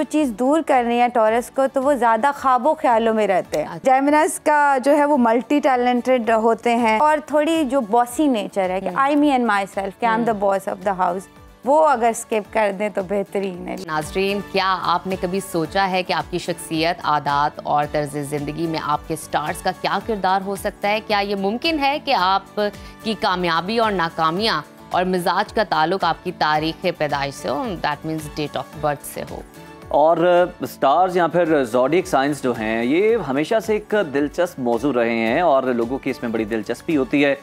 जो चीज़ दूर करनी है टॉरस को तो वो ज़्यादा ख्वाबों ख्यालों में रहते हैं। जेमिनास का जो है वो मल्टी टैलेंटेड होते हैं और थोड़ी जो बॉसी नेचर है कि आई मी एंड माई सेल्फ कि I am the boss of the house, वो अगर स्किप कर दें तो बेहतरीन है। नाज़रीन, क्या आपने कभी सोचा है कि आपकी शख्सियत, आदात और तर्ज ज़िंदगी में आपके स्टार्स का क्या किरदार हो सकता है? क्या ये मुमकिन है कि आपकी कामयाबी और नाकामियाँ और मिजाज का ताल्लुक आपकी तारीख़ पैदाइश से हो, that means date of birth से हो? और स्टार्स या फिर ज़ोडिएक साइंस जो हैं ये हमेशा से एक दिलचस्प मौजू रहे हैं और लोगों की इसमें बड़ी दिलचस्पी होती है।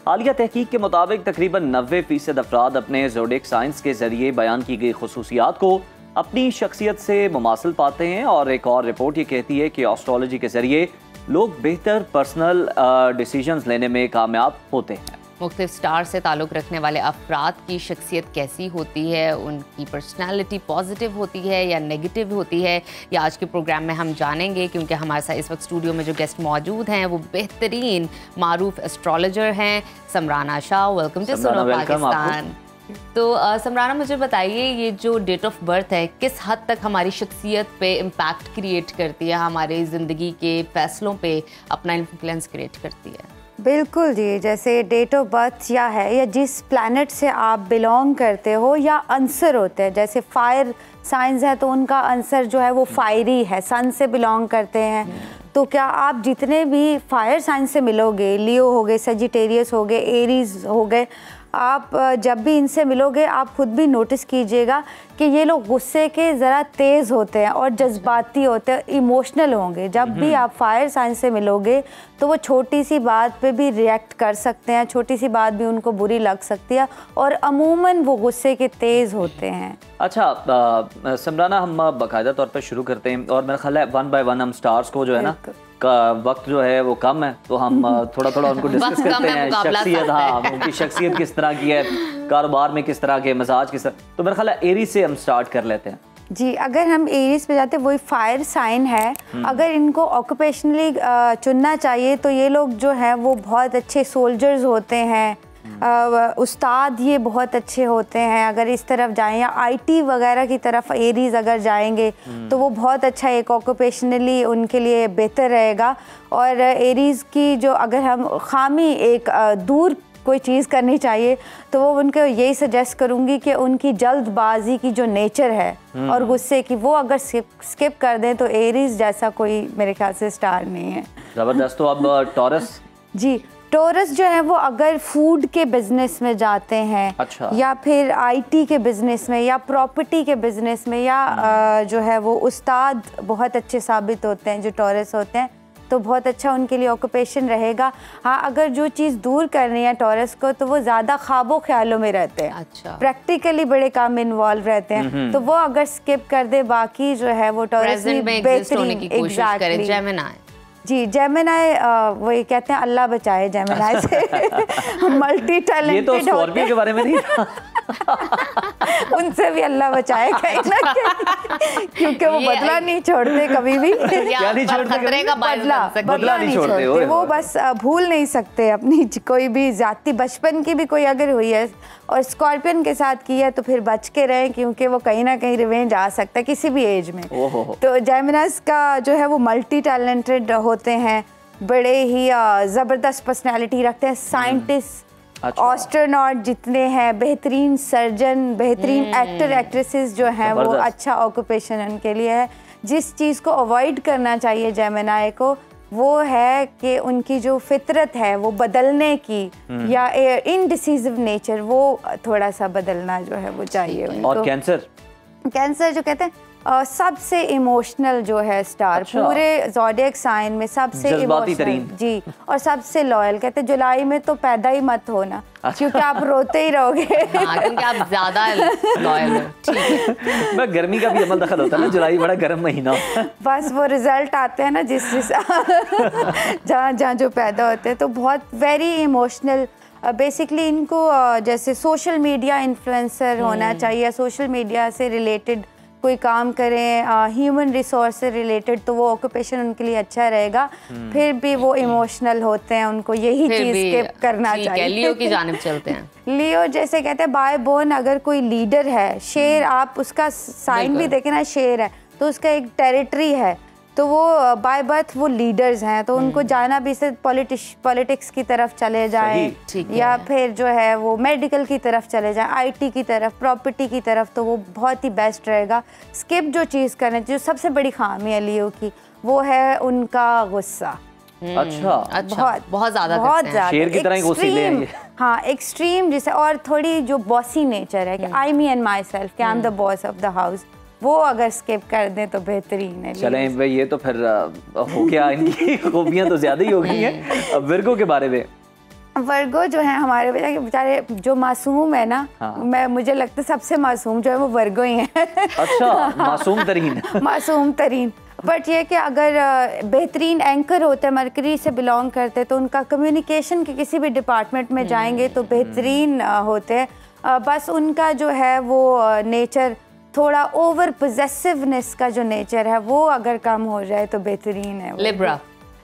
हालिया तहकीक के मुताबिक तकरीबन 90% अफराद अपने ज़ोडिएक साइंस के ज़रिए बयान की गई खुसूसियात को अपनी शख्सियत से मुमासिल पाते हैं। और एक और रिपोर्ट ये कहती है कि एस्ट्रोलॉजी के ज़रिए लोग बेहतर पर्सनल डिसीजंस लेने में कामयाब होते हैं। मुख्तलिफ स्टार से ताल्लुक़ रखने वाले अफराद की शख्सियत कैसी होती है, उनकी पर्सनालिटी पॉजिटिव होती है या नेगेटिव होती है, या आज के प्रोग्राम में हम जानेंगे। क्योंकि हमारे साथ इस वक्त स्टूडियो में जो गेस्ट मौजूद हैं वो बेहतरीन मारूफ एस्ट्रोलॉजर हैं, समराना शाह। वेलकम टू सुनो पाकिस्तान। तो समराना, मुझे बताइए ये जो डेट ऑफ बर्थ है किस हद तक हमारी शख्सियत पे इम्पैक्ट क्रिएट करती है, हमारे ज़िंदगी के फ़ैसलों पे अपना इन्फ्लुएंस क्रिएट करती है? बिल्कुल जी, जैसे डेट ऑफ बर्थ क्या है या जिस प्लैनेट से आप बिलोंग करते हो या आंसर होते हैं, जैसे फायर साइंस है तो उनका आंसर जो है वो फायरी है, सन से बिलोंग करते हैं। तो क्या आप जितने भी फायर साइंस से मिलोगे, लियो हो गए, सजिटेरियस हो गए, एरीज हो गए, आप जब भी इनसे मिलोगे आप खुद भी नोटिस कीजिएगा कि ये लोग गुस्से के ज़रा तेज़ होते हैं और जज्बाती होते हैं, इमोशनल होंगे। जब भी आप फायर साइंस से मिलोगे तो वो छोटी सी बात पे भी रिएक्ट कर सकते हैं, छोटी सी बात भी उनको बुरी लग सकती है और अमूमन वो गुस्से के तेज़ होते हैं। अच्छा समराना, हम बाकायदा तौर पर शुरू करते हैं और मेरा ख्याल है वन बाय वन हम स्टार्स को जो है ना का वक्त जो है वो कम है तो हम थोड़ा थोड़ा उनको डिस्कस करते हैं। शख्सियत, हाँ, उनकी शख्सियत किस तरह की है, कारोबार में किस तरह के, मजाज किस तरह। तो मेरा ख्याल है एरीज से हम स्टार्ट कर लेते हैं। जी, अगर हम एरीज पे जाते हैं, वही फायर साइन है। अगर इनको ऑक्यूपेशनली चुनना चाहिए तो ये लोग जो है वो बहुत अच्छे सोल्जर्स होते हैं, उस्ताद ये बहुत अच्छे होते हैं। अगर इस तरफ जाएं या आईटी वगैरह की तरफ एरीज अगर जाएंगे तो वो बहुत अच्छा एक ऑक्यूपेशनली उनके लिए बेहतर रहेगा। और एरीज की जो अगर हम खामी एक दूर कोई चीज़ करनी चाहिए तो वो उनको यही सजेस्ट करूँगी कि उनकी जल्दबाजी की जो नेचर है और गुस्से की, वो अगर स्किप कर दें तो एरीज जैसा कोई मेरे ख्याल से स्टार नहीं है। ज़बरदस्त। तो अब टॉरस? जी, टॉरस जो है वो अगर फूड के बिजनेस में जाते हैं, अच्छा, या फिर आईटी के बिजनेस में या प्रॉपर्टी के बिजनेस में या जो है वो उस्ताद बहुत अच्छे साबित होते हैं जो टॉरस होते हैं, तो बहुत अच्छा उनके लिए ऑक्यूपेशन रहेगा। हाँ, अगर जो चीज़ दूर करनी है टॉरस को तो वो ज़्यादा ख्वाबों ख्यालों में रहते हैं। अच्छा, प्रैक्टिकली बड़े काम इन्वॉल्व रहते हैं, तो वो अगर स्किप कर दे, बाकी जो है वो टॉरस में बेहतरीन। जेमिनी, जी, जेमिनी वही कहते हैं अल्लाह बचाए जेमिनी से। मल्टी टैलेंटेड ये तो स्कॉर्पियो के बारे में नहीं था। उनसे भी अल्लाह बचाए कहीं ना कहीं, क्योंकि वो बदला नहीं छोड़ते कभी भी। क्या नहीं छोड़ते? बदला नहीं छोड़ते वो, बस भूल नहीं सकते अपनी कोई भी जाति, बचपन की भी कोई अगर हुई है और स्कॉर्पियन के साथ की है तो फिर बच के रहें, क्योंकि वो कहीं ना कहीं रिवेंज आ सकता है किसी भी एज में। तो जेमिनीज का जो है वो मल्टी टैलेंटेड होते हैं, बड़े ही ज़बरदस्त पर्सनैलिटी रखते हैं, साइंटिस्ट, एस्ट्रोनॉट जितने हैं, बेहतरीन सर्जन, बेहतरीन एक्टर एक्ट्रेसेस जो हैं वो अच्छा ऑक्यूपेशन उनके लिए है। जिस चीज़ को अवॉइड करना चाहिए जेमिनी को वो है कि उनकी जो फितरत है वो बदलने की या इनडिसिसिव नेचर, वो थोड़ा सा बदलना जो है वो चाहिए उनको। और कैंसर जो कहते हैं सबसे इमोशनल जो है स्टार, अच्छा, पूरे ज़ोडिएक साइन में सबसे इमोशनल, जी, और सबसे लॉयल। कहते हैं जुलाई में तो पैदा ही मत होना, क्योंकि आप रोते ही रहोगे। हाँ, क्योंकि आप ज़्यादा लॉयल हो। ठीक है, गर्मी का भी अमल दखल होता है ना, जुलाई बड़ा गर्म महीना। बस वो रिजल्ट आते हैं ना जिस जहाँ जहाँ जो पैदा होते हैं, तो बहुत वेरी इमोशनल। बेसिकली इनको जैसे सोशल मीडिया इन्फ्लुएंसर होना चाहिए, सोशल मीडिया से रिलेटेड कोई काम करें, ह्यूमन रिसोर्स से रिलेटेड, तो वो ऑक्यूपेशन उनके लिए अच्छा रहेगा। फिर भी वो इमोशनल होते हैं, उनको यही चीज़ स्किप करना चाहिए। लियो की जानिब चलते हैं। लियो जैसे कहते हैं बाय बोर्न अगर कोई लीडर है, शेर, आप उसका साइन भी देखें ना, शेर है, तो उसका एक टेरिटरी है, तो वो बाय बर्थ वो लीडर्स हैं, तो उनको जाना भी से पॉलिटिक्स की तरफ चले जाएं या फिर जो है वो मेडिकल की तरफ चले जाएं, आईटी की तरफ, प्रॉपर्टी की तरफ, तो वो बहुत ही बेस्ट रहेगा। स्किप जो चीज़ करना चाहिए, जो सबसे बड़ी खामी है लियो की, वो है उनका गुस्सा। अच्छा, बहुत ज़्यादा शेर की तरह ही गुस्सैले हैं ये। हाँ, एक्सट्रीम जिसे, और थोड़ी जो बॉसी नेचर है कि आई मी एंड माई सेल्फ, कि I am the boss of the house, वो अगर स्किप कर दें तो बेहतरीन है। चलें भाई, ये तो फिर हो गया, इनकी खूबियाँ तो ज़्यादा ही हो गई हैं। अब वर्गो के बारे में, वर्गो जो है हमारे बेचारे जो मासूम है ना, मुझे लगता है सबसे मासूम जो है वो वर्गो ही है। अच्छा, मासूम तरीन। मासूम तरीन, बट ये कि अगर बेहतरीन एंकर होते हैं, मरकरी से बिलोंग करते, तो उनका कम्युनिकेशन के किसी भी डिपार्टमेंट में जाएंगे तो बेहतरीन होते हैं। बस उनका जो है वो नेचर, थोड़ा ओवर पोजेसिवनेस का जो नेचर है वो अगर कम हो जाए तो बेहतरीन है।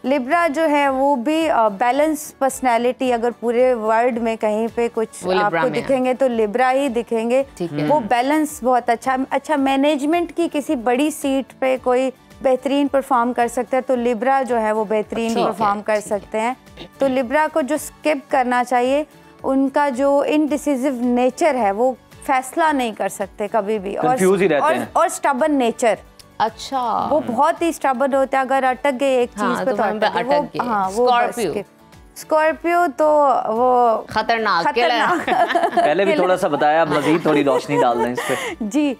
लिब्रा जो है वो भी बैलेंस पर्सनैलिटी, अगर पूरे वर्ल्ड में कहीं पे कुछ आपको दिखेंगे तो लिब्रा ही दिखेंगे। वो बैलेंस बहुत अच्छा मैनेजमेंट की किसी बड़ी सीट पे कोई बेहतरीन परफॉर्म कर सकता है, तो लिब्रा जो है वो बेहतरीन परफॉर्म कर सकते हैं। तो लिब्रा को जो स्किप करना चाहिए, उनका जो इनडिसिसिव नेचर है, वो फैसला नहीं कर सकते कभी भी, और स्टबन नेचर। अच्छा, वो बहुत ही स्टबन होते हैं, अगर अटक गए एक चीज पे तो अटक गए। हाँ, वो स्कॉर्पियो तो वो खतरनाक। पहले भी थोड़ा सा बताया, मजीद थोड़ी रोशनी डाल दें इस पे। जी,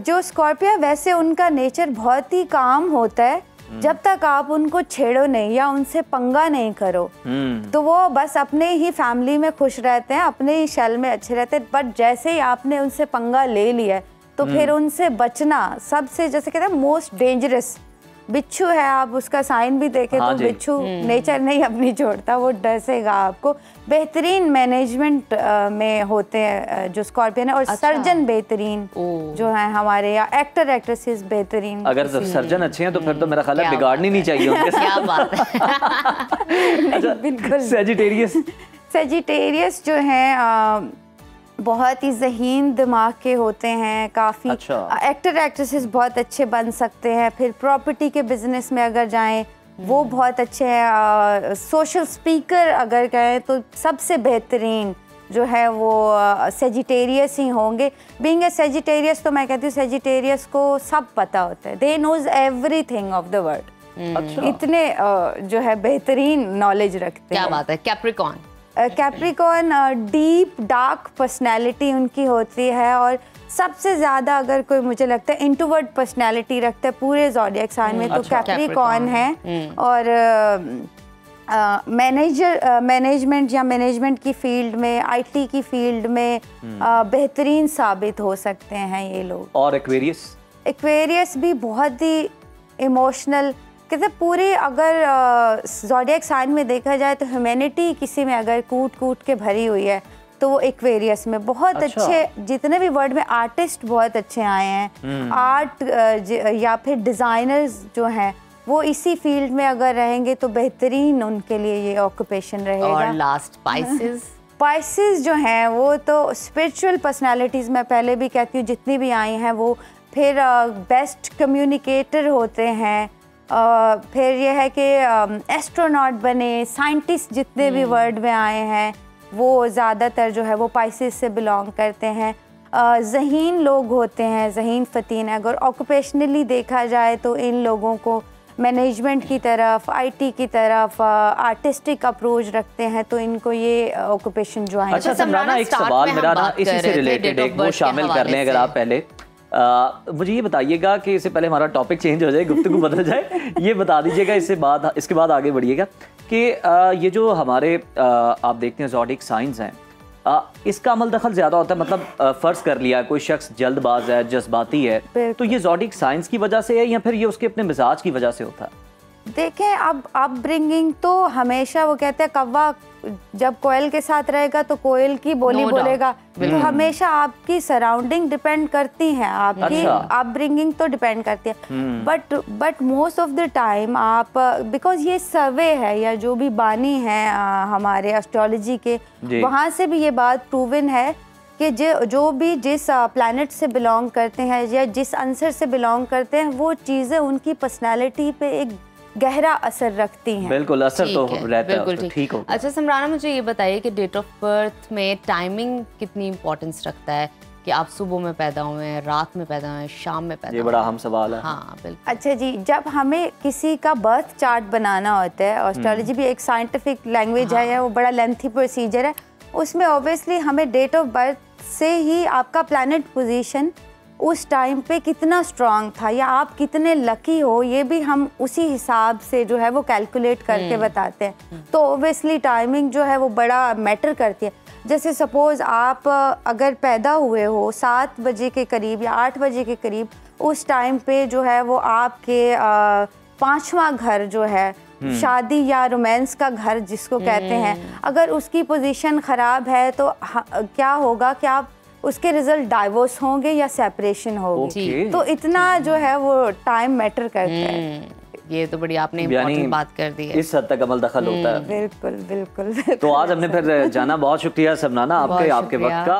जो स्कॉर्पियो वैसे उनका नेचर बहुत ही काम होता है, जब तक आप उनको छेड़ो नहीं या उनसे पंगा नहीं करो, तो वो बस अपने ही फैमिली में खुश रहते हैं, अपने ही शेल में अच्छे रहते हैं। बट जैसे ही आपने उनसे पंगा ले लिया तो फिर उनसे बचना सबसे, जैसे कहते हैं, मोस्ट डेंजरस बिच्छू है। आप उसका साइन भी देखें तो बिच्छू नेचर नहीं अपनी छोड़ता, वो डसेगा आपको। बेहतरीन मैनेजमेंट में होते हैं जो स्कॉर्पियन है, और सर्जन बेहतरीन जो है हमारे, या एक्टर एक्ट्रेसेस बेहतरीन। अगर सर्जन अच्छे हैं तो फिर तो मेरा ख्याल है बिगाड़नी नहीं चाहिए उनके। क्या बात है। बिल्कुल। सेजिटेरियस जो है बहुत ही ज़हीन दिमाग के होते हैं, काफ़ी एक्टर एक्ट्रेसेस बहुत अच्छे बन सकते हैं। फिर प्रॉपर्टी के बिजनेस में अगर जाएं वो बहुत अच्छे हैं। सोशल स्पीकर अगर कहें तो सबसे बेहतरीन जो है वो सेजिटेरियस ही होंगे। बीइंग ए सेजिटेरियस, तो मैं कहती हूँ सेजिटेरियस को सब पता होता है, they knows everything of the world. इतने जो है बेहतरीन नॉलेज रखते हैं। क्या बात है। Capricorn, Capricorn deep dark personality उनकी होती है, और सबसे ज़्यादा अगर कोई मुझे लगता है इंट्रोवर्ट पर्सनैलिटी रखता है पूरे ज़ोडिएक साइन में, तो कैप्रिकॉर्न है। और मैनेजमेंट या मैनेजमेंट की फील्ड में, आईटी की फील्ड में बेहतरीन साबित हो सकते हैं ये लोग। और एक्वेरियस भी बहुत ही इमोशनल, कहते पूरे, अगर ज़ोडिएक साइन में देखा जाए तो ह्यूमैनिटी किसी में अगर कूट कूट के भरी हुई है तो वो एक्वेरियस में बहुत अच्छे, जितने भी वर्ल्ड में आर्टिस्ट बहुत अच्छे आए हैं, आर्ट या फिर डिज़ाइनर्स जो हैं वो इसी फील्ड में अगर रहेंगे तो बेहतरीन उनके लिए ये ऑक्यूपेशन रहेगा। और लास्ट स्पाइसेस जो हैं वो तो स्पिरिचुअल पर्सनालिटीज़, मैं पहले भी कहती हूँ जितनी भी आई हैं वो, फिर बेस्ट कम्युनिकेटर होते हैं, फिर ये है कि एस्ट्रोनॉट बने, साइंटिस्ट जितने भी वर्ल्ड में आए हैं वो ज़्यादातर जो है वो पाइसेस से बिलोंग करते हैं। ज़हीन लोग होते हैं, ज़हीन फ़तीन। अगर ऑक्यूपेशनली देखा जाए तो इन लोगों को मैनेजमेंट की तरफ, आईटी की तरफ, आर्टिस्टिक अप्रोच रखते हैं, तो इनको ये ऑक्यूपेशन जो है। अच्छा समराना, एक सवाल मेरा ना इसी से रिलेटेड एक वो शामिल कर लें अगर आप पहले। मुझे ये बताइएगा कि इससे पहले हमारा टॉपिक चेंज हो जाए, गुफ्तगू बदल जाए, ये बता दीजिएगा इसके बाद आगे बढ़िएगा कि ये जो हमारे आप देखते हैं ज़ोडिएक साइंस हैं, इसका अमल दखल ज़्यादा होता है, मतलब फ़र्ज़ कर लिया कोई शख्स जल्दबाज है, जज्बाती है, तो ये ज़ोडिएक साइंस की वजह से है या फिर ये उसके अपने मिजाज की वजह से होता है? देखें, अब अपब्रिंगिंग तो हमेशा, वो कहते हैं कौवा जब कोयल के साथ रहेगा तो कोयल की बोली बोलेगा, तो हमेशा आपकी सराउंडिंग डिपेंड करती हैं, आपकी अपब्रिंगिंग तो डिपेंड करती है। But most of the time आप, बिकॉज ये सर्वे है या जो भी बानी है हमारे एस्ट्रोलॉजी के, वहाँ से भी ये बात प्रूवन है कि जो भी जिस प्लैनेट से बिलोंग करते हैं या जिस आंसर से बिलोंग करते हैं, वो चीज़ें उनकी पर्सनालिटी पे एक गहरा असर रखती हैं। बिल्कुल, असर तो रहता है, बिल्कुल ठीक हो। अच्छा सिमराना, मुझे ये बताइए कि डेट ऑफ बर्थ में टाइमिंग कितनी इंपॉर्टेंस रखता है, कि आप सुबह में पैदा हुए हैं, रात में पैदा हुए हैं, शाम में पैदा हुए हैं? ये बड़ा अहम सवाल है। हाँ बिल्कुल। अच्छा जी, जब हमें किसी का बर्थ चार्ट बनाना होता है, एस्ट्रोलॉजी भी एक साइंटिफिक लैंग्वेज है, वो बड़ा लेंथी प्रोसीजर है, उसमें ऑब्वियसली हमें डेट ऑफ बर्थ से ही आपका प्लैनेट पोजीशन उस टाइम पे कितना स्ट्रांग था या आप कितने लकी हो, ये भी हम उसी हिसाब से जो है वो कैलकुलेट करके बताते हैं। तो ऑब्वियसली टाइमिंग जो है वो बड़ा मैटर करती है। जैसे सपोज़ आप अगर पैदा हुए हो 7 बजे के करीब या 8 बजे के करीब, उस टाइम पे जो है वो आपके 5वां घर जो है, शादी या रोमांस का घर जिसको कहते हैं, अगर उसकी पोजीशन ख़राब है तो क्या होगा कि आप उसके रिजल्ट डाइवोर्स होंगे या सेपरेशन होगी। तो इतना जो है वो टाइम मैटर करता है। ये तो बड़ी आपने इम्पोर्टेंट बात कर दी है। इस हद तक अमल दखल होता है। बिल्कुल बिल्कुल। तो आज हमने फिर जाना, बहुत शुक्रिया सिमराना आपके वक्त का।